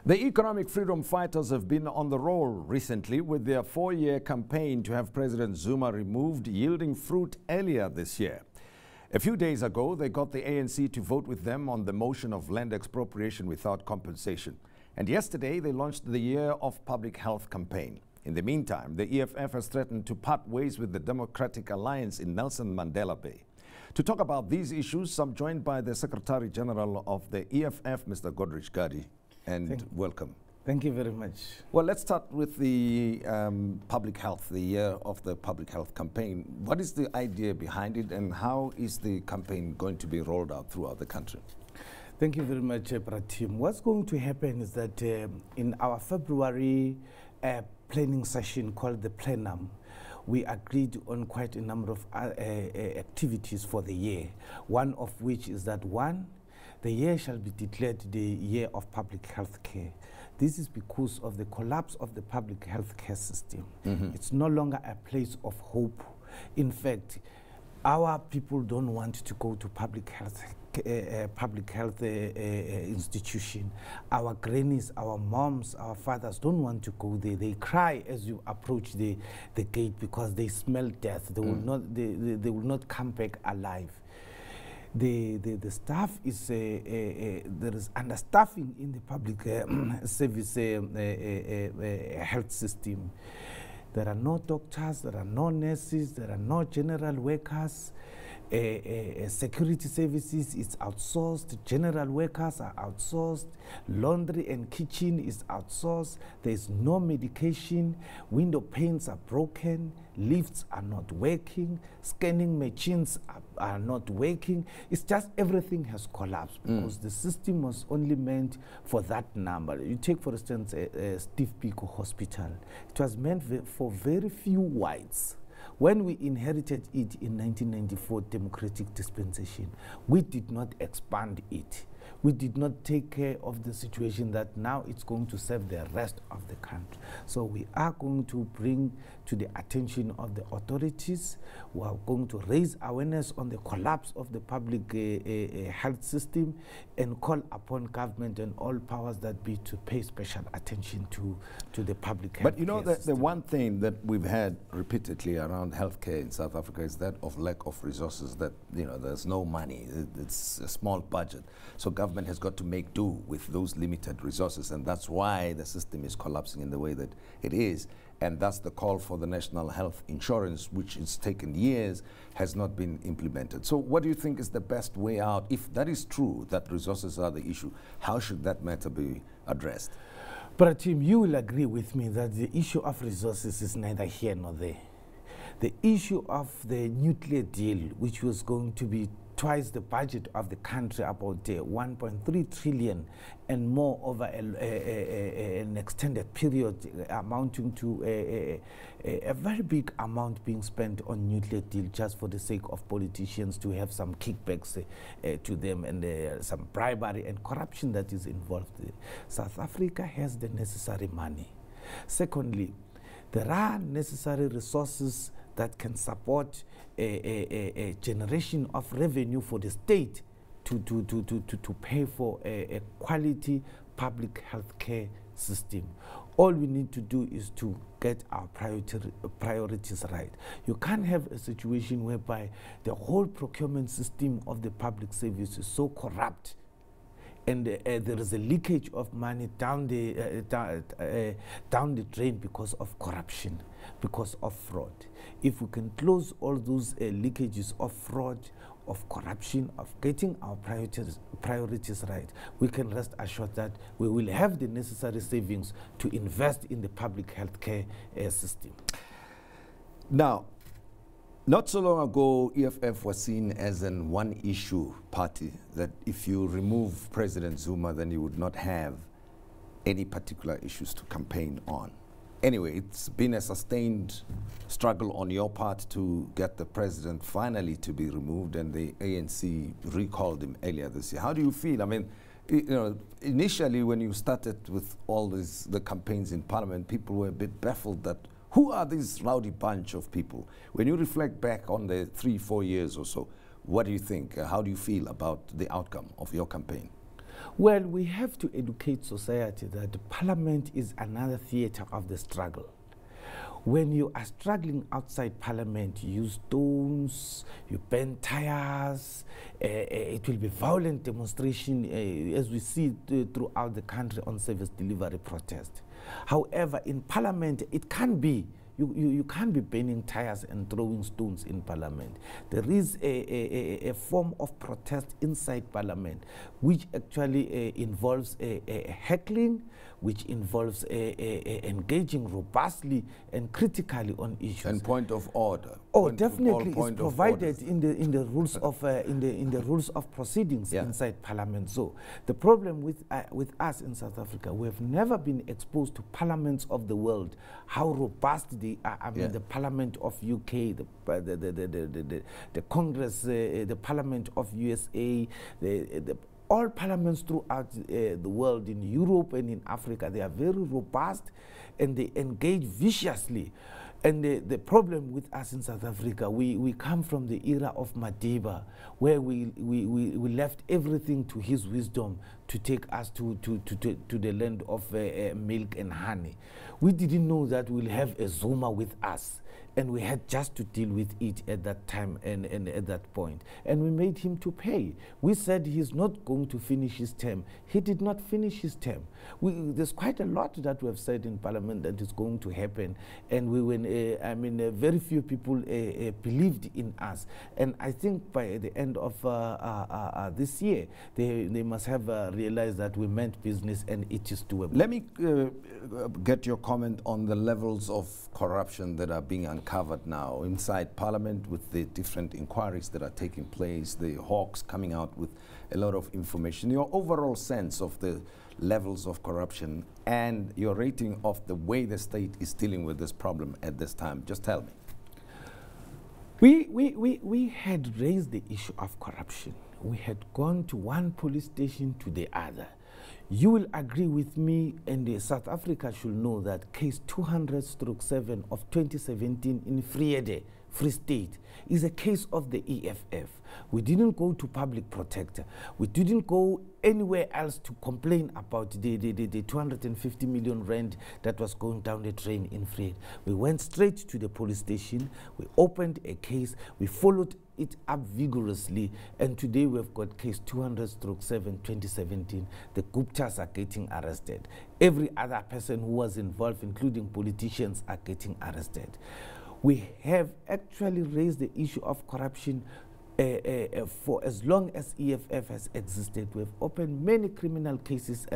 The economic freedom fighters have been on the roll recently with their 4-year campaign to have President Zuma removed yielding fruit earlier this year. A few days ago, they got the ANC to vote with them on the motion of land expropriation without compensation. And yesterday, they launched the Year of Public Health campaign. In the meantime, the EFF has threatened to part ways with the Democratic Alliance in Nelson Mandela Bay. To talk about these issues, I'm joined by the Secretary General of the EFF, Mr. Godrich Gardee. And welcome. Thank you very much. Well, let's start with the public health, the Year of the Public Health campaign. What is the idea behind it, and how is the campaign going to be rolled out throughout the country? Thank you very much, Pratim. What's going to happen is that in our February planning session called the Plenum, we agreed on quite a number of activities for the year, one of which is that the year shall be declared the Year of Public Health Care. This is because of the collapse of the public health care system. It's no longer a place of hope. In fact, our people don't want to go to public health institution. Our grannies, our moms, our fathers don't want to go there. They cry as you approach the gate because they smell death. They will not come back alive. The staff is there is understaffing in the public service health system. There are no doctors, there are no nurses, there are no general workers. Security services is outsourced, general workers are outsourced, laundry and kitchen is outsourced, there is no medication, window panes are broken, lifts are not working, scanning machines are not working. It's just everything has collapsed because the system was only meant for that number. You take, for instance, Steve Biko Hospital. It was meant for very few whites. When we inherited it in 1994 democratic dispensation, we did not expand it. We did not take care of the situation that now it's going to serve the rest of the country. So we are going to bring to the attention of the authorities. We are going to raise awareness on the collapse of the public health system and call upon government and all powers that be to pay special attention to the public health. But you know, the one thing that we've had repeatedly around healthcare in South Africa is that of lack of resources, that, you know, there's no money, it's a small budget. So government has got to make do with those limited resources, and that's why the system is collapsing in the way that it is. And that's the call for the national health insurance, which has taken years, has not been implemented. So what do you think is the best way out? If that is true, that resources are the issue, how should that matter be addressed? But Tim, you will agree with me that the issue of resources is neither here nor there. The issue of the nuclear deal, which was going to be twice the budget of the country, about 1.3 trillion and more over an extended period, amounting to a very big amount being spent on nuclear deal just for the sake of politicians to have some kickbacks to them and some bribery and corruption that is involved. South Africa has the necessary money. Secondly, there are necessary resources that can support a generation of revenue for the state to pay for a quality public health care system. All we need to do is to get our priorities right. You can't have a situation whereby the whole procurement system of the public service is so corrupt and there is a leakage of money down the drain because of corruption, because of fraud. If we can close all those leakages of fraud, of corruption, of getting our priorities right, we can rest assured that we will have the necessary savings to invest in the public healthcare system. Now, not so long ago, EFF was seen as an one-issue party, that if you remove President Zuma, then you would not have any particular issues to campaign on. Anyway, it's been a sustained struggle on your part to get the president finally to be removed, and the ANC recalled him earlier this year. How do you feel? I mean, you know, initially when you started with all the campaigns in Parliament, people were a bit baffled that who are this rowdy bunch of people? When you reflect back on the 3-4 years or so, what do you think? How do you feel about the outcome of your campaign? Well, we have to educate society that Parliament is another theatre of the struggle. When you are struggling outside Parliament, you use stones, you burn tires, it will be violent demonstration as we see throughout the country on service delivery protest. However, in Parliament, it can be. You can't be burning tires and throwing stones in Parliament. There is a form of protest inside Parliament which actually involves heckling, which involves engaging robustly and critically on issues. And point of order. Oh, definitely, it's provided in the rules of in the rules of proceedings inside Parliament. So the problem with us in South Africa, we have never been exposed to parliaments of the world, how robust they are. I mean, the Parliament of UK, the Congress, the Parliament of USA, all parliaments throughout the world, in Europe and in Africa, they are very robust and they engage viciously. And the problem with us in South Africa, we come from the era of Madiba, where we left everything to his wisdom to take us to the land of milk and honey. We didn't know that we'll have a Zuma with us, and we had just to deal with it at that time and at that point. And we made him to pay. We said he's not going to finish his term. He did not finish his term. There's quite a lot that we have said in Parliament that is going to happen, and very few people believed in us. And I think by the end of this year, they must have realized that we meant business and it is doable. Let me get your comment on the levels of corruption that are being uncovered now inside Parliament with the different inquiries that are taking place, the hawks coming out with a lot of information. Your overall sense of the levels of corruption and your rating of the way the state is dealing with this problem at this time. Just tell me. We had raised the issue of corruption. We had gone to one police station to the other. You will agree with me, and South Africa should know that case 200/7 of 2017 in Free State is a case of the EFF. We didn't go to public protector. We didn't go anywhere else to complain about the 250 million rand that was going down the drain in Free. We went straight to the police station. We opened a case. We followed it up vigorously, and today we've got case 200/7 2017. The Guptas are getting arrested. Every other person who was involved, including politicians, are getting arrested. We have actually raised the issue of corruption for as long as EFF has existed. We've opened many criminal cases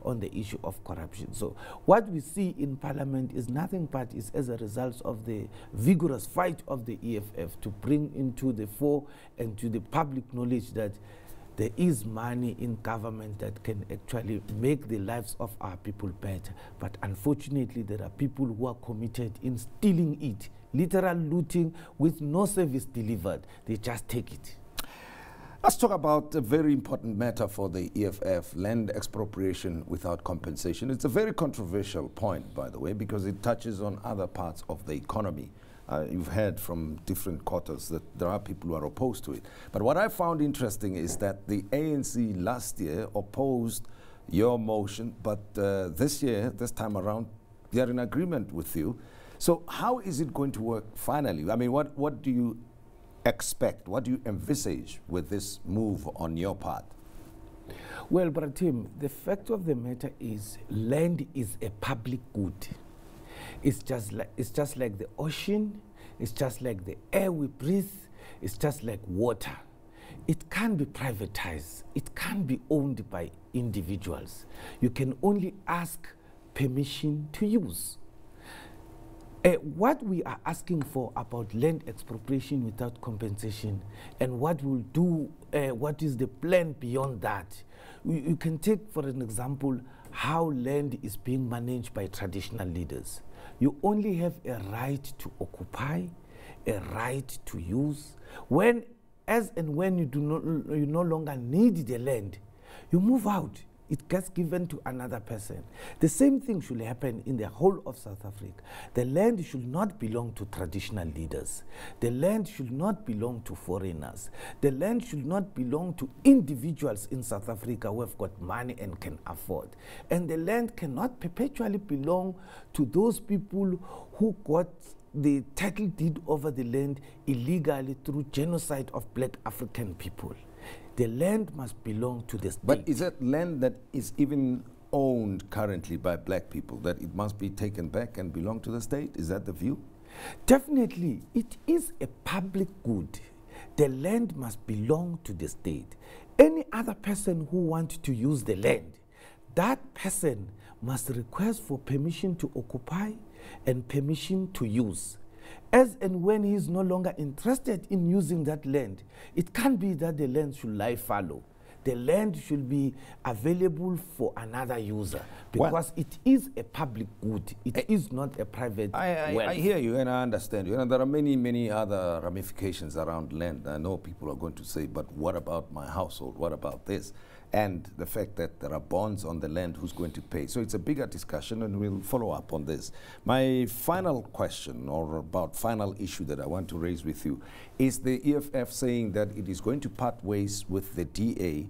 on the issue of corruption. So what we see in Parliament is nothing but is as a result of the vigorous fight of the EFF to bring into the fore and to the public knowledge that there is money in government that can actually make the lives of our people better. But unfortunately, there are people who are committed in stealing it, literal looting with no service delivered. They just take it. Let's talk about a very important matter for the EFF, land expropriation without compensation. It's a very controversial point, by the way, because it touches on other parts of the economy. You've heard from different quarters that there are people who are opposed to it. But what I found interesting is that the ANC last year opposed your motion, but this year, this time around, they are in agreement with you. So how is it going to work finally? I mean, what do you expect? What do you envisage with this move on your part? Well, Brother Tim, the fact of the matter is land is a public good. It's just like the ocean, it's just like the air we breathe, it's just like water. It can't be privatized, it can't be owned by individuals. You can only ask permission to use. What we are asking for about land expropriation without compensation and what we'll do, what is the plan beyond that? You can take, for an example, how land is being managed by traditional leaders. You only have a right to occupy, a right to use. As and when you no longer need the land, you move out it gets given to another person. The same thing should happen in the whole of South Africa. The land should not belong to traditional leaders. The land should not belong to foreigners. The land should not belong to individuals in South Africa who have got money and can afford. And the land cannot perpetually belong to those people who got the title deed over the land illegally through genocide of black African people. The land must belong to the state. But is that land that is even owned currently by black people, that it must be taken back and belong to the state? Is that the view? Definitely. It is a public good. The land must belong to the state. Any other person who wants to use the land, that person must request for permission to occupy and permission to use. As and when he is no longer interested in using that land, it can't be that the land should lie fallow. The land should be available for another user because it is a public good. It is not a private wealth. I hear you and I understand you. And there are many, many other ramifications around land. I know people are going to say, but what about my household? What about this? And the fact that there are bonds on the land, who's going to pay? So it's a bigger discussion, and we'll follow up on this. My final question, or about final issue that I want to raise with you, is the EFF saying that it is going to part ways with the DA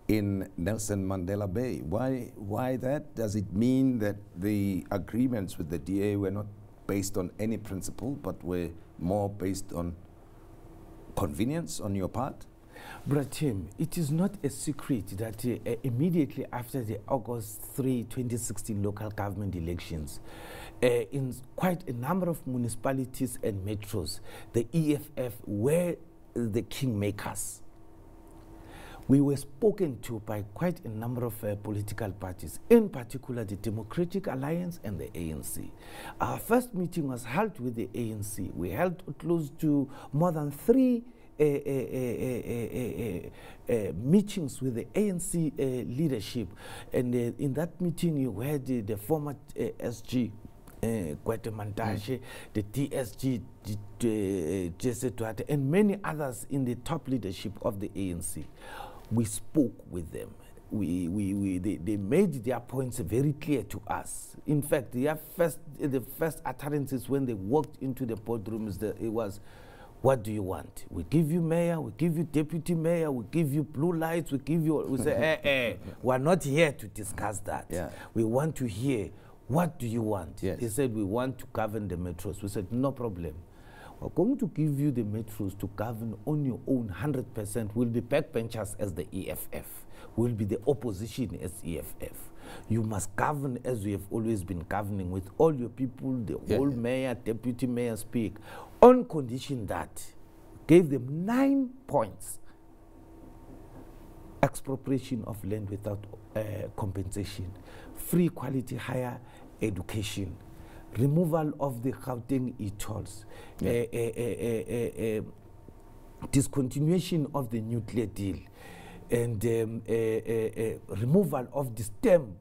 in Nelson Mandela Bay. Why that? Does it mean that the agreements with the DA were not based on any principle, but were more based on convenience on your part? Brother Tim, it is not a secret that immediately after the August 3, 2016 local government elections, in quite a number of municipalities and metros, the EFF were the kingmakers. We were spoken to by quite a number of political parties, in particular the Democratic Alliance and the ANC. Our first meeting was held with the ANC. We held close to more than 3 meetings with the ANC leadership, and in that meeting you had the former SG Guatemala, the TSG, Jesse Duarte, and many others in the top leadership of the ANC. We spoke with them. They made their points very clear to us. In fact, the first utterances when they walked into the boardrooms, it was, what do you want? We give you mayor, we give you deputy mayor, we give you blue lights, we give you, we say, we're not here to discuss that. Yeah. We want to hear, what do you want? Yes. He said, we want to govern the metros. We said, no problem. We're going to give you the metros to govern on your own 100%. We'll be backbenchers as the EFF. We'll be the opposition as EFF. You must govern as we have always been governing, with all your people, the whole mayor, deputy mayor speak, on condition that gave them 9 points. Expropriation of land without compensation, free quality higher education, removal of the Gauteng e-tolls, discontinuation of the nuclear deal, and removal of the stem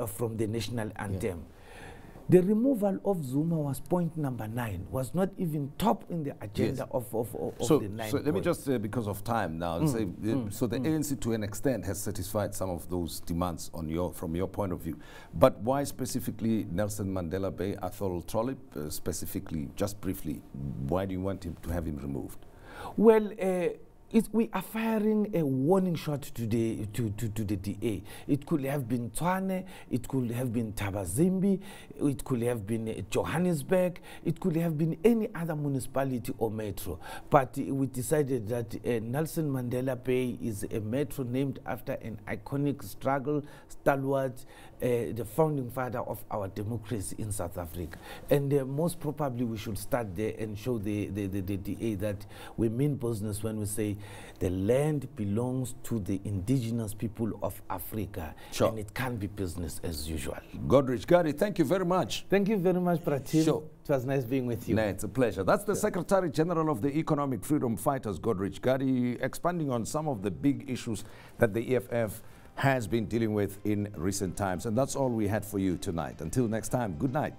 from the national anthem. The removal of Zuma was point number 9, was not even top in the agenda of the 9 So let me just, because of time now, say, so the ANC to an extent has satisfied some of those demands on from your point of view. But why specifically Nelson Mandela Bay, Athol Trollip, specifically, just briefly, why do you want to have him removed? Well, we are firing a warning shot to the DA. It could have been Tshwane, it could have been Tabazimbi, it could have been Johannesburg, it could have been any other municipality or metro. But we decided that Nelson Mandela Bay is a metro named after an iconic struggle stalwart, the founding father of our democracy in South Africa. And most probably we should start there and show the DA that we mean business when we say the land belongs to the indigenous people of Africa, and it can't be business as usual. Godrich Gardee, thank you very much. Thank you very much, Pratim. Sure. It was nice being with you. No, it's a pleasure. That's the Secretary General of the Economic Freedom Fighters, Godrich Gardee, expanding on some of the big issues that the EFF has been dealing with in recent times. And that's all we had for you tonight. Until next time, good night.